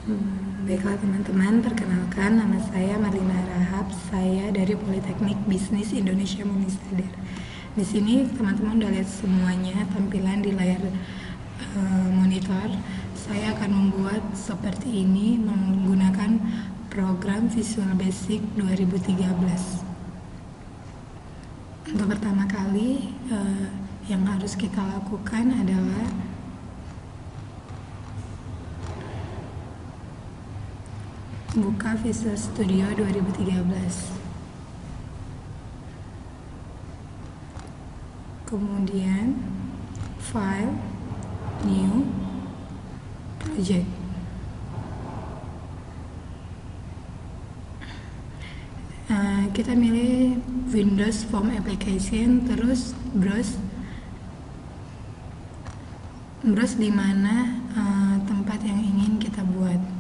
Baiklah teman-teman, perkenalkan nama saya Marlina Rahab. Saya dari Politeknik Bisnis Indonesia Munisadar. Di sini teman-teman udah lihat semuanya tampilan di layar monitor. Saya akan membuat seperti ini menggunakan program Visual Basic 2013. Untuk pertama kali yang harus kita lakukan adalah buka Visual Studio 2013. Kemudian File, New, Project. Kita milih Windows Form Application, terus browse di mana tempat yang ingin kita buat.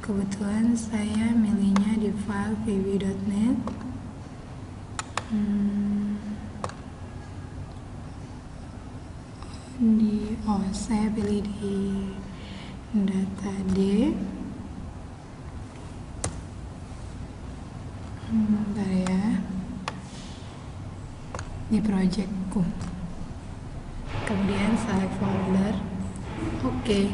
Kebetulan saya milihnya di file vw.net. Saya pilih di data D. Bentar ya, di projectku. Kemudian select folder. Oke.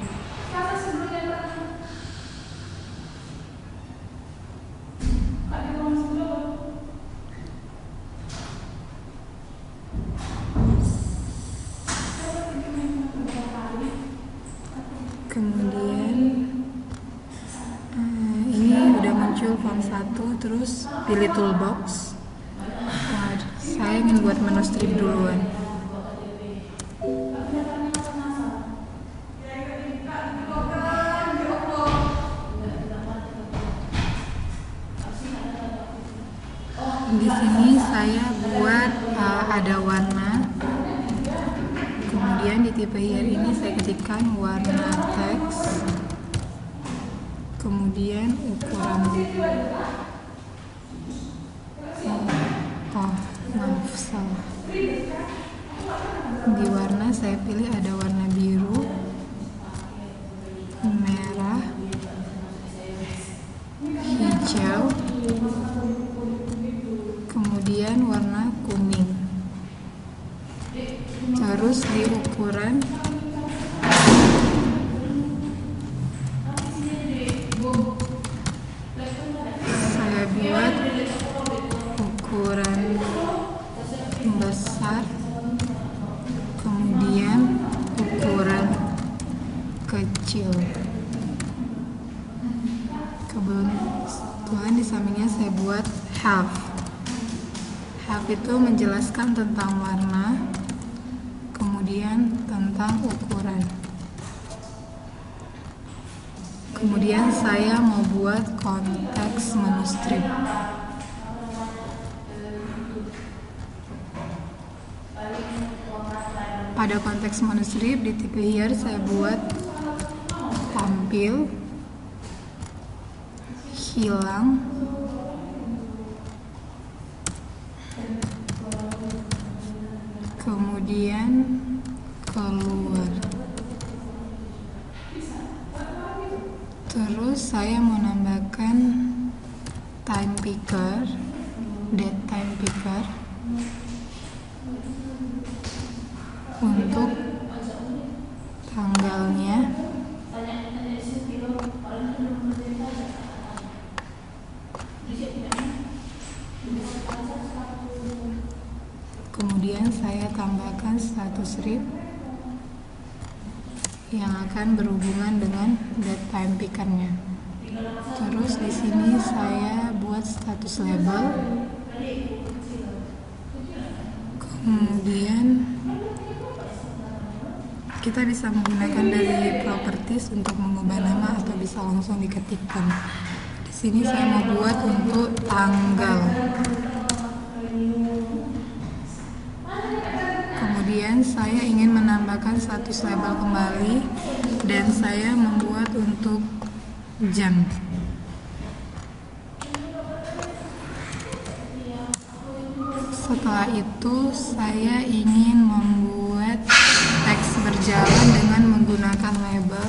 Kemudian ini udah muncul form 1, terus pilih toolbox. Saya ingin buat menu strip duluan. Di sini saya buat ada warna. Kemudian di tipe here ini saya ketikkan warna teks, kemudian ukuran maaf salah. Di warna saya pilih ada warna biru, merah, hijau, kemudian warna kuning. Terus di ukuran saya buat ukuran besar, kemudian ukuran kecil. Kebetulan di sampingnya saya buat half. Half itu menjelaskan tentang warna, kemudian tentang ukuran. Kemudian saya mau buat konteks menu strip. Pada konteks menu strip di tipe here saya buat tampil, hilang, kemudian keluar. Terus saya mau nambahkan time picker, date time picker untuk tanggalnya. Kemudian saya tambahkan status strip yang akan berhubungan dengan date time pickernya. Terus di sini saya buat status label. Kemudian kita bisa menggunakan dari properties untuk mengubah nama atau bisa langsung diketikkan. Di sini saya mau buat untuk tanggal. Kemudian saya ingin menambahkan status label kembali dan saya membuat untuk jam. Setelah itu saya ingin membuat teks berjalan dengan menggunakan label.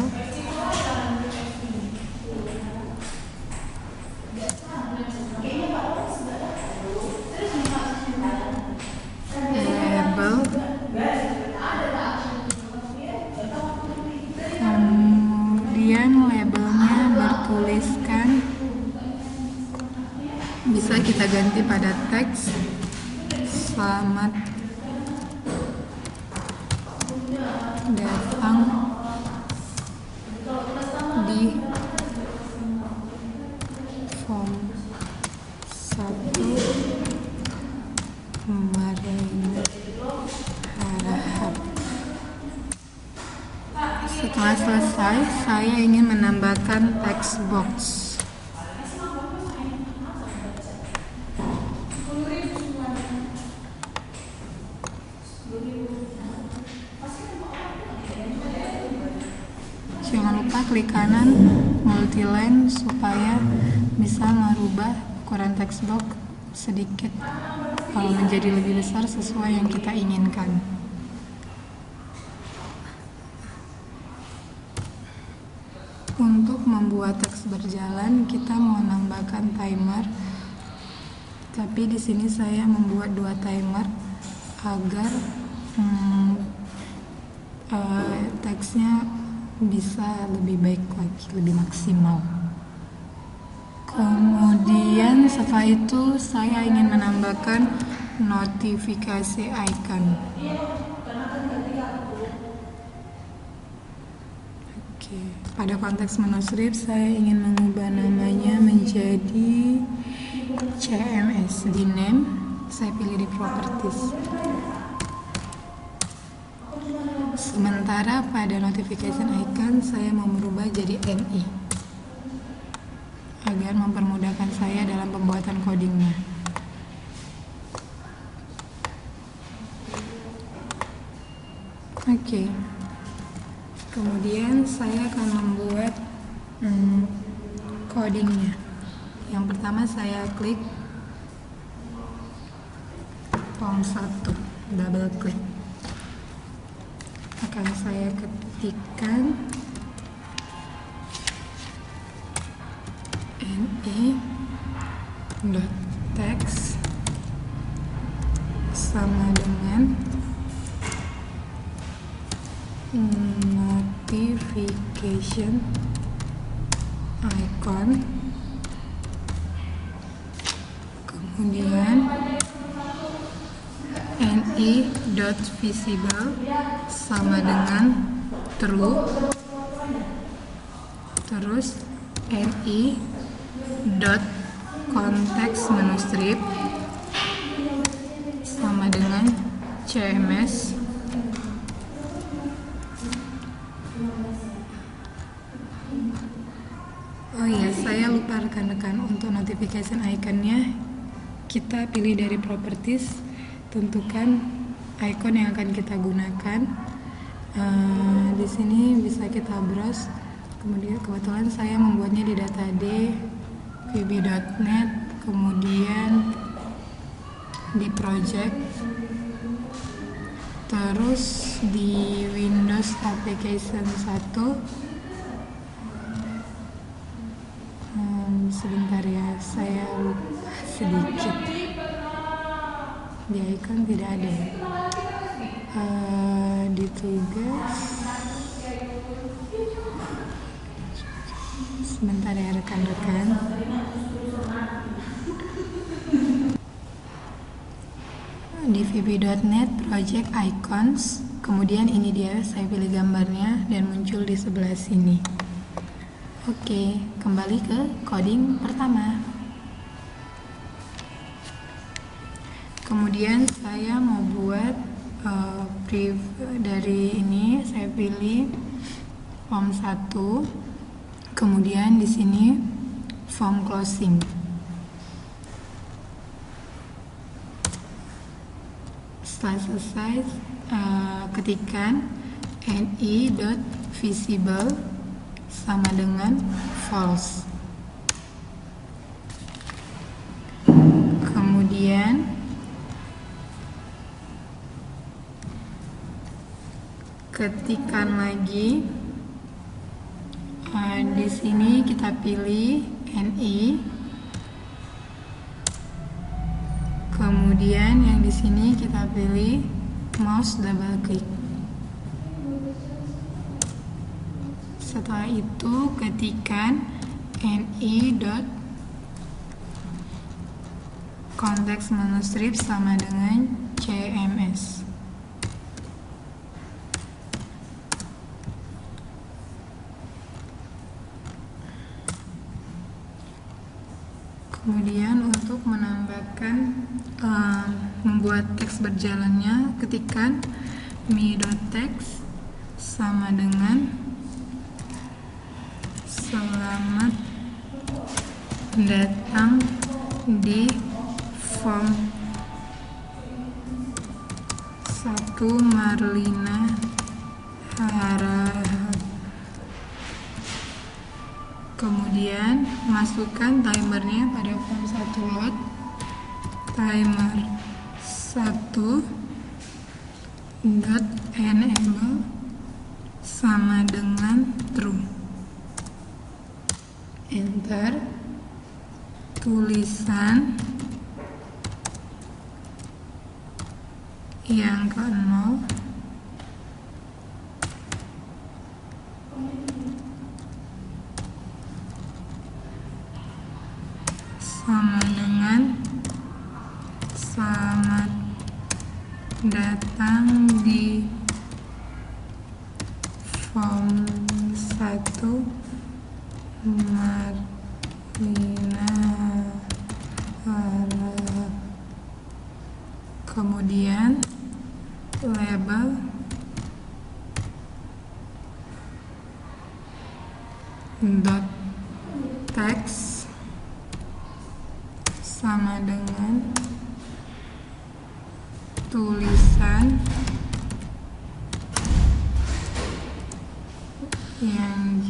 tuliskan, bisa kita ganti pada teks selamat datang di form 1 Marina Harahap. Setelah selesai, saya ingin menambahkan text box. Jangan lupa klik kanan multiline supaya bisa merubah ukuran text box sedikit menjadi lebih besar sesuai yang kita inginkan. Untuk membuat teks berjalan, kita mau menambahkan timer. Tapi di sini saya membuat 2 timer agar teksnya bisa lebih baik lagi, lebih maksimal. Kemudian setelah itu saya ingin menambahkan notifikasi icon. Pada konteks manuskrip saya ingin mengubah namanya menjadi CMS. Di name saya pilih di properties. Sementara pada notification icon saya mau merubah jadi NI agar mempermudahkan saya dalam pembuatan codingnya. Oke. Kemudian saya akan membuat codingnya. Yang pertama saya klik form 1, double klik. Akan saya ketikkan ni.text sama dengan notification icon, kemudian ni.visible sama dengan true, terus ni.context manuskrip sama dengan CMS. Oh iya, saya lupa rekan-rekan, untuk notification iconnya kita pilih dari properties, tentukan icon yang akan kita gunakan. Di sini bisa kita browse. Kemudian kebetulan saya membuatnya di data D, vb.net, kemudian di project, terus di Windows Application 1. Sebentar ya, saya lupa sedikit. Di icon tidak ada ya. Di tugas, sebentar ya rekan-rekan. Di vb.net project icons, kemudian ini dia, saya pilih gambarnya dan muncul di sebelah sini. Oke, kembali ke coding pertama. Kemudian saya mau buat dari ini, saya pilih form 1. Kemudian di sini form closing. Setelah selesai, ketikkan ni.visible sama dengan false. Kemudian ketikkan lagi, di sini kita pilih ni, kemudian yang di sini kita pilih mouse double click. Setelah itu ketikkan ni dot konteks manuskrip sama dengan cms. Kemudian untuk menambahkan membuat teks berjalannya, ketikkan mi.text sama dengan selamat datang di form 1 Marlina Harahap. Kemudian masukkan timernya pada form 1 load, timer 1 dot enable sama dengan true. Enter. Tulisan yang ke-0 sama dengan selamat datang di form 1 Marlina Harahap. Kemudian label dot text sama dengan tulisan yang J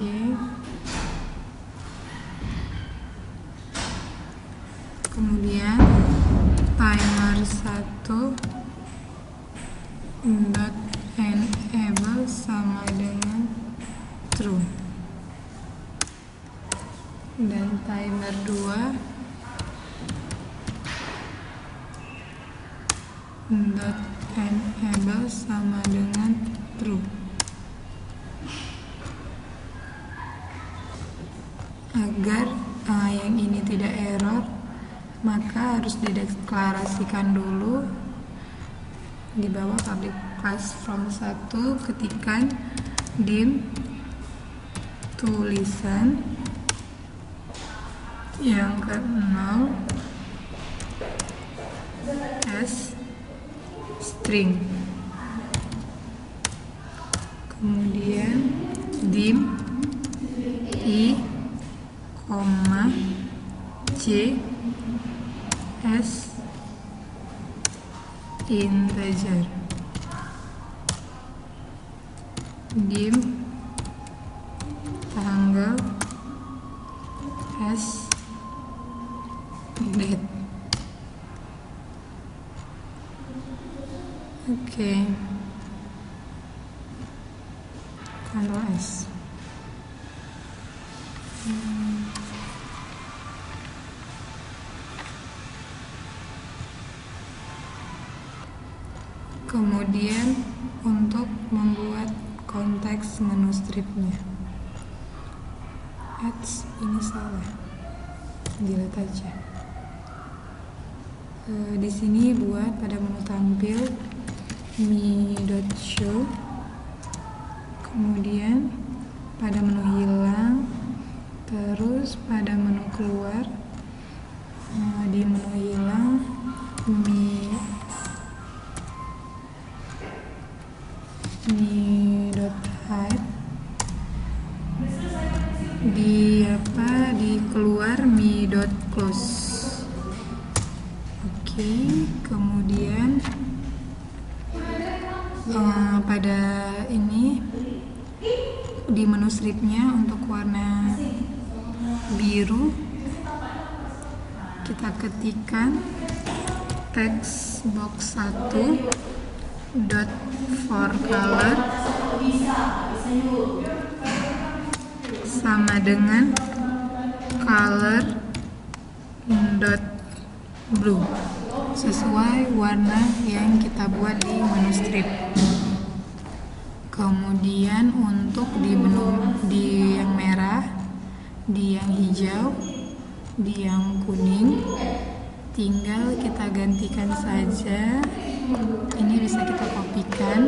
kemudian timer 1 dot enable sama dengan true, dan timer 2 dot enable sama dengan true. Agar yang ini tidak error, maka harus dideklarasikan dulu di bawah public class from 1, ketikan dim tulisan yang ke-0 as string, kemudian dim i, c as integer, dim tanggal as date. Oke. Ctrl S. Kemudian untuk membuat konteks manuskripnya, ini salah, delete aja. Di sini buat pada menu tampil mi.show, kemudian pada menu hilang, terus pada menu keluar, di menu hilang mi.hide, di keluar mi.close. Oke, kemudian pada ini di menu stripnya untuk warna biru kita ketikkan text box 1 dot for color sama dengan color dot blue sesuai warna yang kita buat di menu strip. Kemudian untuk di menu di yang merah di yang hijau, di yang kuning. Tinggal kita gantikan saja. Ini bisa kita kopikan.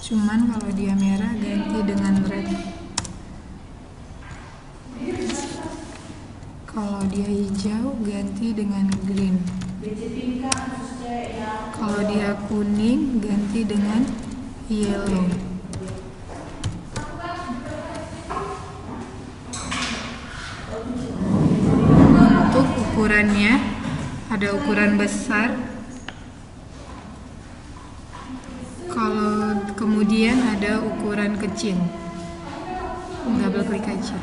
Cuman kalau dia merah ganti dengan red. Kalau dia hijau ganti dengan green. Kalau dia kuning ganti dengan yellow. Untuk ukurannya ada ukuran besar. Kalau kemudian ada ukuran kecil. Double klik aja.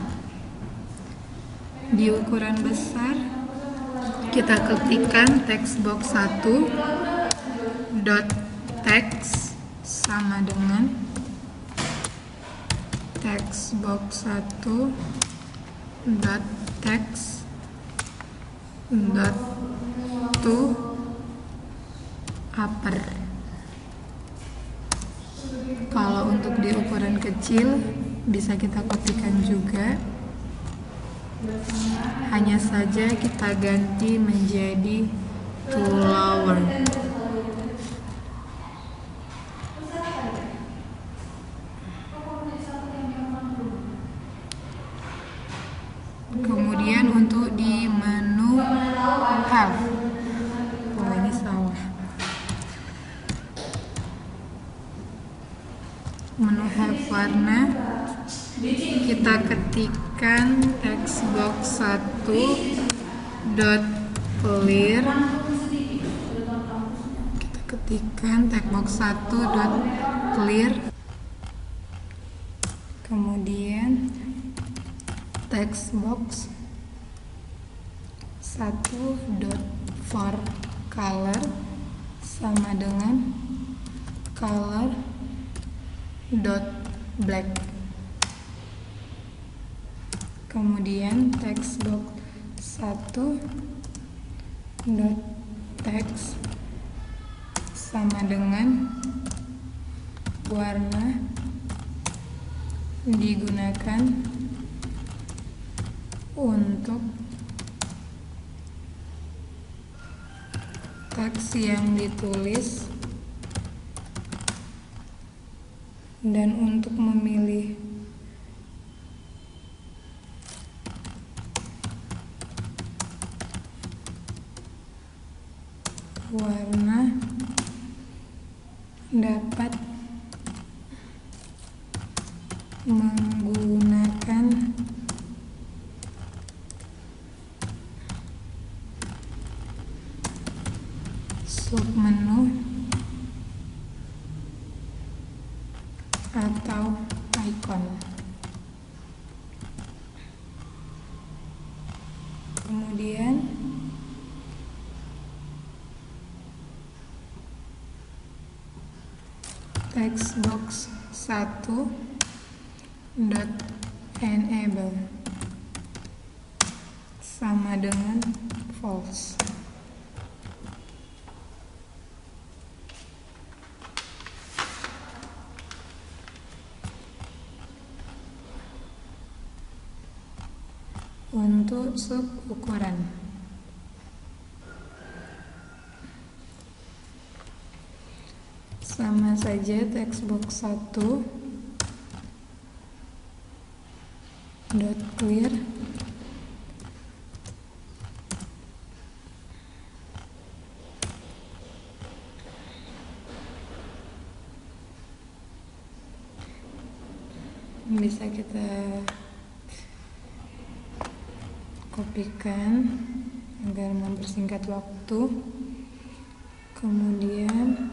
Di ukuran besar kita ketikkan text box 1 dot text sama dengan text box 1 dot text dot to upper. Kalau untuk di ukuran kecil bisa kita kopikan juga, hanya saja kita ganti menjadi to lower. Kemudian untuk di menu have, ini salah. Menu have warna, kita ketikkan text box 1 dot clear. Kita ketikkan text box 1 dot clear. Kemudian text box 1 dot for color sama dengan color dot black. Kemudian text box 1 dot text sama dengan warna digunakan untuk teks yang ditulis dan untuk memilih warna dapat menggunakan submenu atau icon. Kemudian text box 1 dot enable sama dengan false. Untuk sub ukuran, sama saja text box 1 dot clear. Bisa kita kopikan agar mempersingkat waktu. Kemudian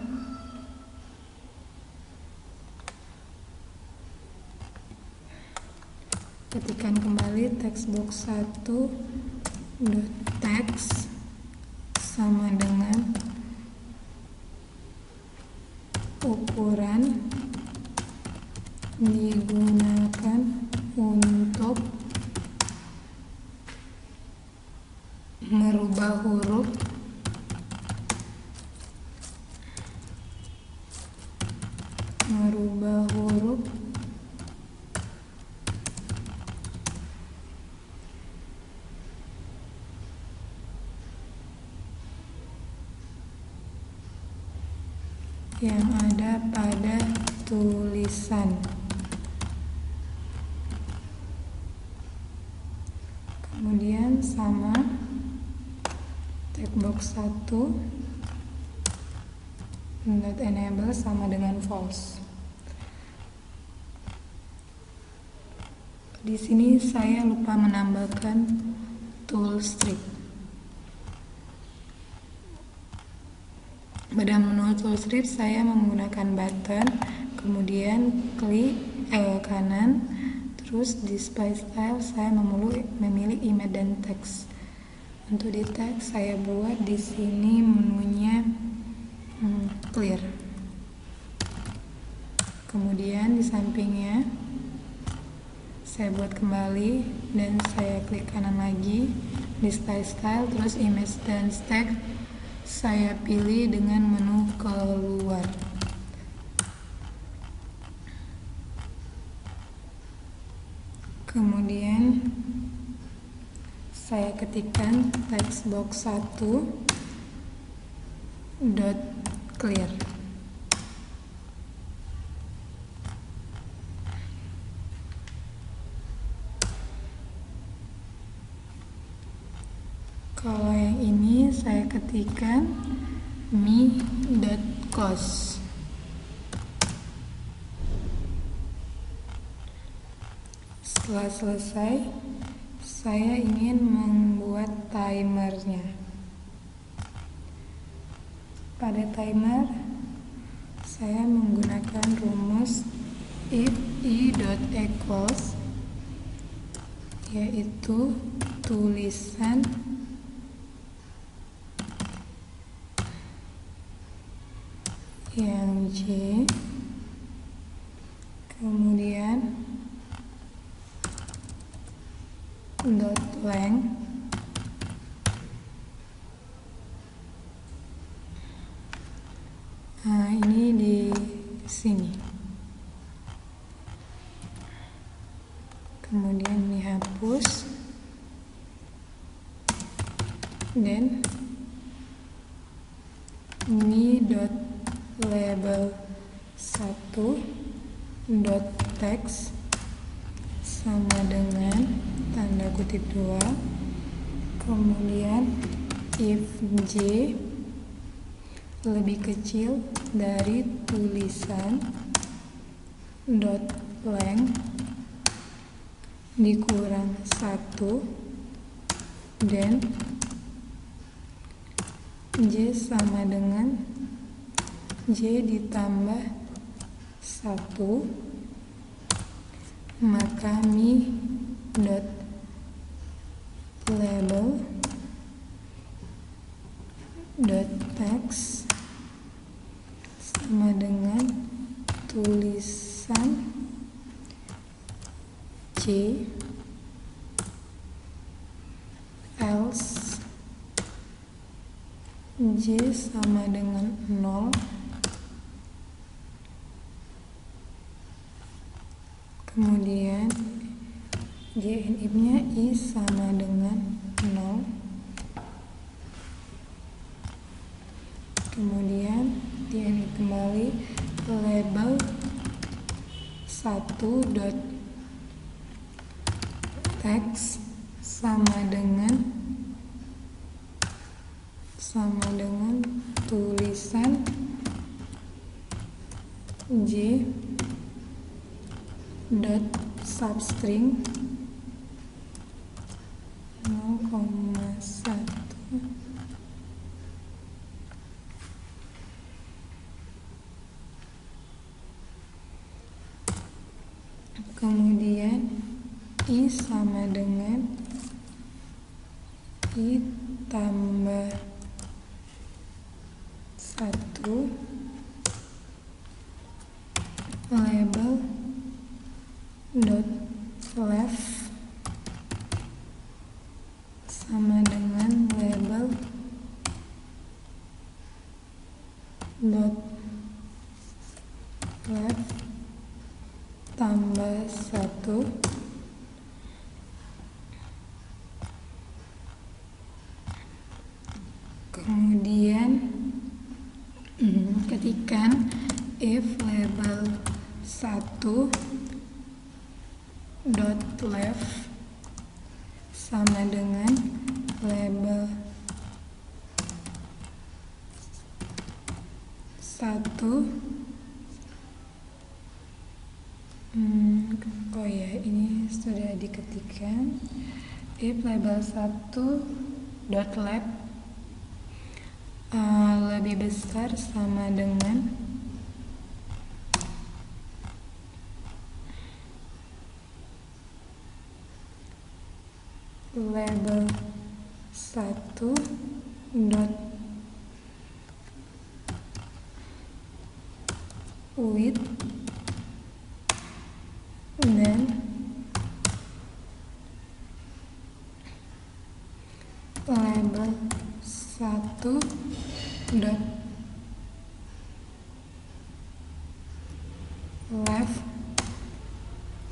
ketikkan kembali text box 1 dot text sama dengan ukuran digunakan untuk merubah huruf yang ada pada tulisan. Kemudian sama checkbox 1 not enable sama dengan false. Di sini saya lupa menambahkan tool strip. Pada menu tool strip saya menggunakan button, kemudian klik kanan, terus display style saya memilih image dan teks. Untuk di teks saya buat di sini menunya clear. Kemudian di sampingnya saya buat kembali dan saya klik kanan lagi, display style, terus image dan teks saya pilih dengan menu keluar. Kemudian saya ketikkan text box 1 dot clear. Kalau yang ini saya ketikkan mi.cost. Setelah selesai, saya ingin membuat timernya. Pada timer, saya menggunakan rumus if i.equals, yaitu tulisan yang J, kemudian dot length ini di sini, kemudian dihapus dan ini dot label 1 dot text sama dengan tanda kutip 2, kemudian if J lebih kecil dari tulisan dot length dikurang 1 dan J sama dengan J ditambah 1, maka mi dot label dot text sama dengan tulisan J, else J sama dengan 0, kemudian JNIF-nya I sama dengan 0, kemudian DNIF kembali, label 1 dot text sama dengan tulisan J dot substring 0,1. Kemudian I sama dengan I tambah 1 label dot left sama dengan label dot left tambah 1, kemudian ketikkan if label 1 dot left sama dengan label 1 ini sudah diketikkan. If label 1 dot left lebih besar sama dengan label 1 dot width dan label 1 dot left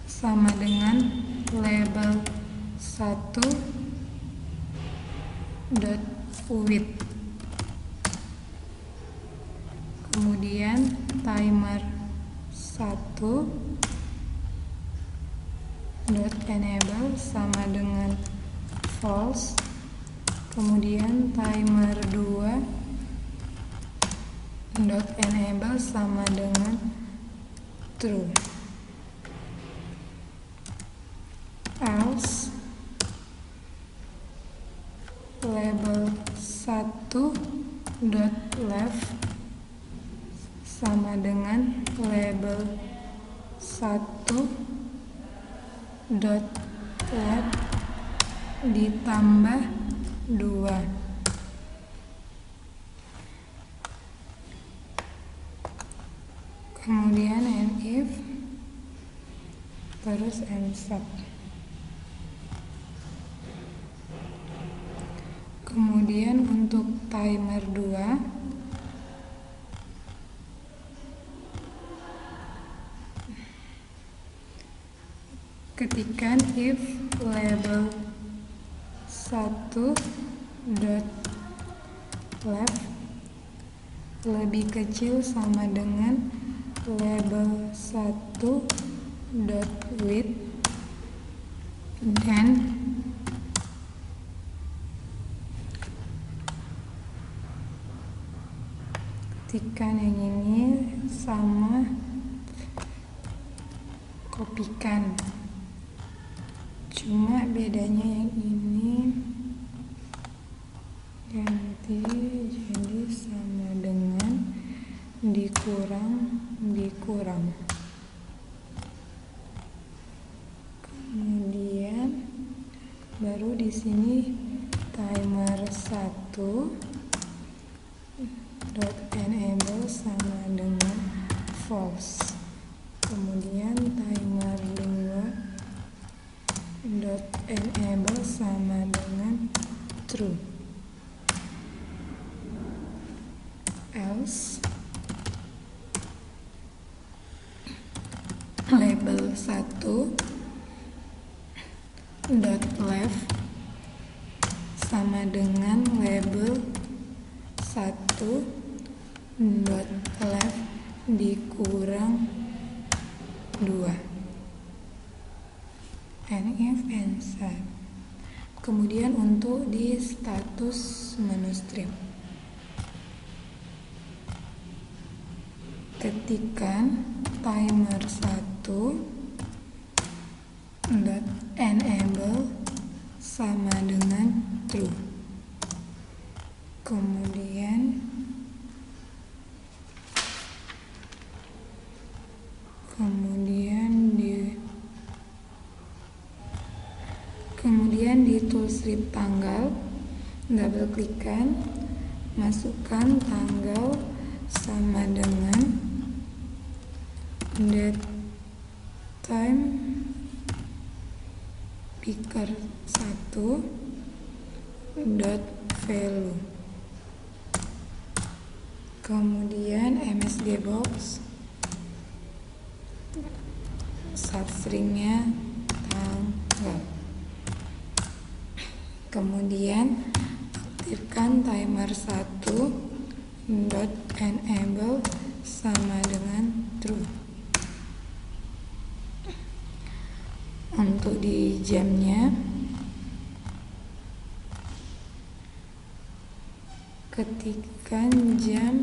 sama dengan label 1 dot width. Kemudian timer 1 dot enable sama dengan false. Kemudian timer 2 dot enable sama dengan true. Else label 1 dot left sama dengan label 1 dot left ditambah 2. Kemudian and if terus and sub. Kemudian untuk timer 2 ketikkan if label 1 dot left lebih kecil sama dengan label 1 dot width dan ketikkan yang ini sama, kopikan, cuma bedanya yang ini ganti jadi sama dengan dikurang. Kemudian baru di sini timer 1 dot enable sama dengan false. Kemudian timer 2 dot enable sama dengan true. Else label 1 dot left sama dengan label 1 dot left dikurang 2. And if and sub. Kemudian untuk di status menu strip ketikkan timer 1 dot enable sama dengan true. Kemudian di toolstrip tanggal double klikkan, masukkan tanggal sama dengan date time picker 1 dot value. Kemudian MSG box substringnya tanggal. Kemudian aktifkan timer 1 dot enable sama dengan true. Untuk di jamnya, ketikkan jam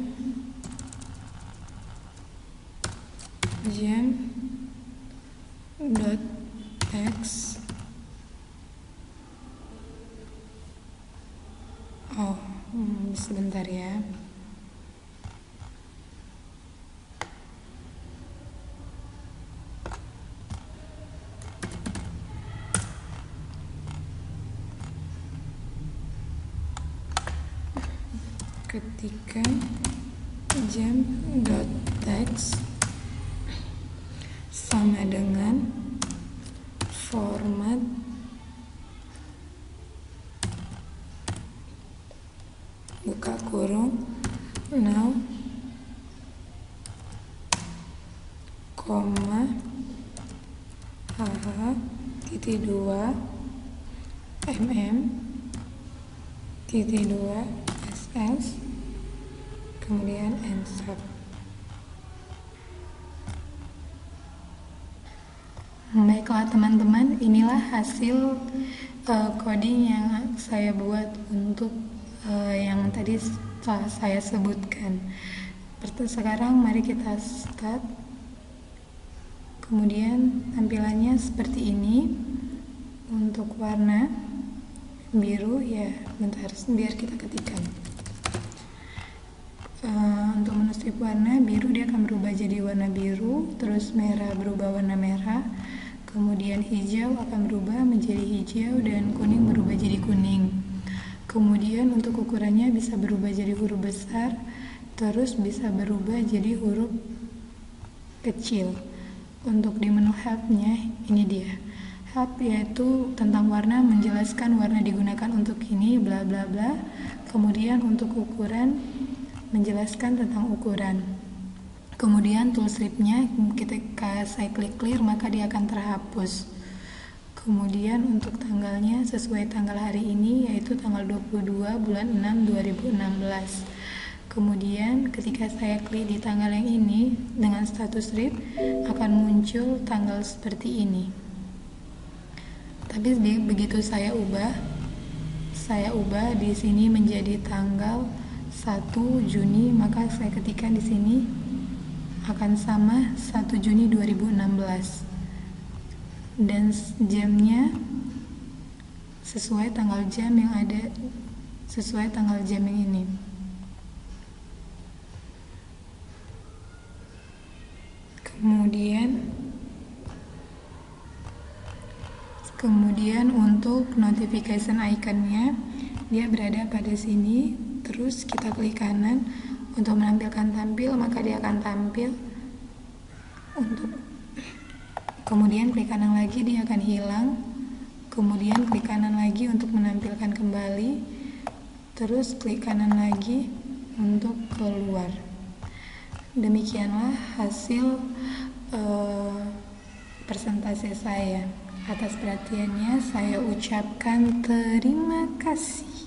dot x. Sebentar ya. Ketikkan jam dot text sama dengan format buka kurung now, koma, titik 2 titik 2 ss, kemudian enter. Baiklah teman-teman, inilah hasil coding yang saya buat untuk yang tadi telah saya sebutkan. Sekarang mari kita start. Kemudian tampilannya seperti ini. Untuk warna biru ya, bentar biar kita ketikkan. Untuk menu strip warna biru, dia akan berubah jadi warna biru, terus merah berubah warna merah, kemudian hijau akan berubah menjadi hijau, dan kuning berubah jadi kuning. Kemudian untuk ukurannya bisa berubah jadi huruf besar, terus bisa berubah jadi huruf kecil. Untuk di menu help-nya, ini dia. Help yaitu tentang warna, menjelaskan warna digunakan untuk ini, bla bla bla. Kemudian untuk ukuran, menjelaskan tentang ukuran. Kemudian toolstrip-nya, ketika saya klik clear maka dia akan terhapus. Kemudian untuk tanggalnya sesuai tanggal hari ini, yaitu tanggal 22 bulan 6 2016. Kemudian ketika saya klik di tanggal yang ini dengan status read, akan muncul tanggal seperti ini. Tapi begitu saya ubah di sini menjadi tanggal 1 Juni, maka saya ketikkan di sini akan sama 1 Juni 2016. Dan jamnya sesuai tanggal jam yang ada, sesuai tanggal jam yang ini. Kemudian untuk notification icon-nya, dia berada pada sini. Terus kita klik kanan untuk menampilkan tampil, maka dia akan tampil. Kemudian klik kanan lagi, dia akan hilang. Kemudian klik kanan lagi untuk menampilkan kembali. Terus klik kanan lagi untuk keluar. Demikianlah hasil presentasi saya. Atas perhatiannya saya ucapkan terima kasih.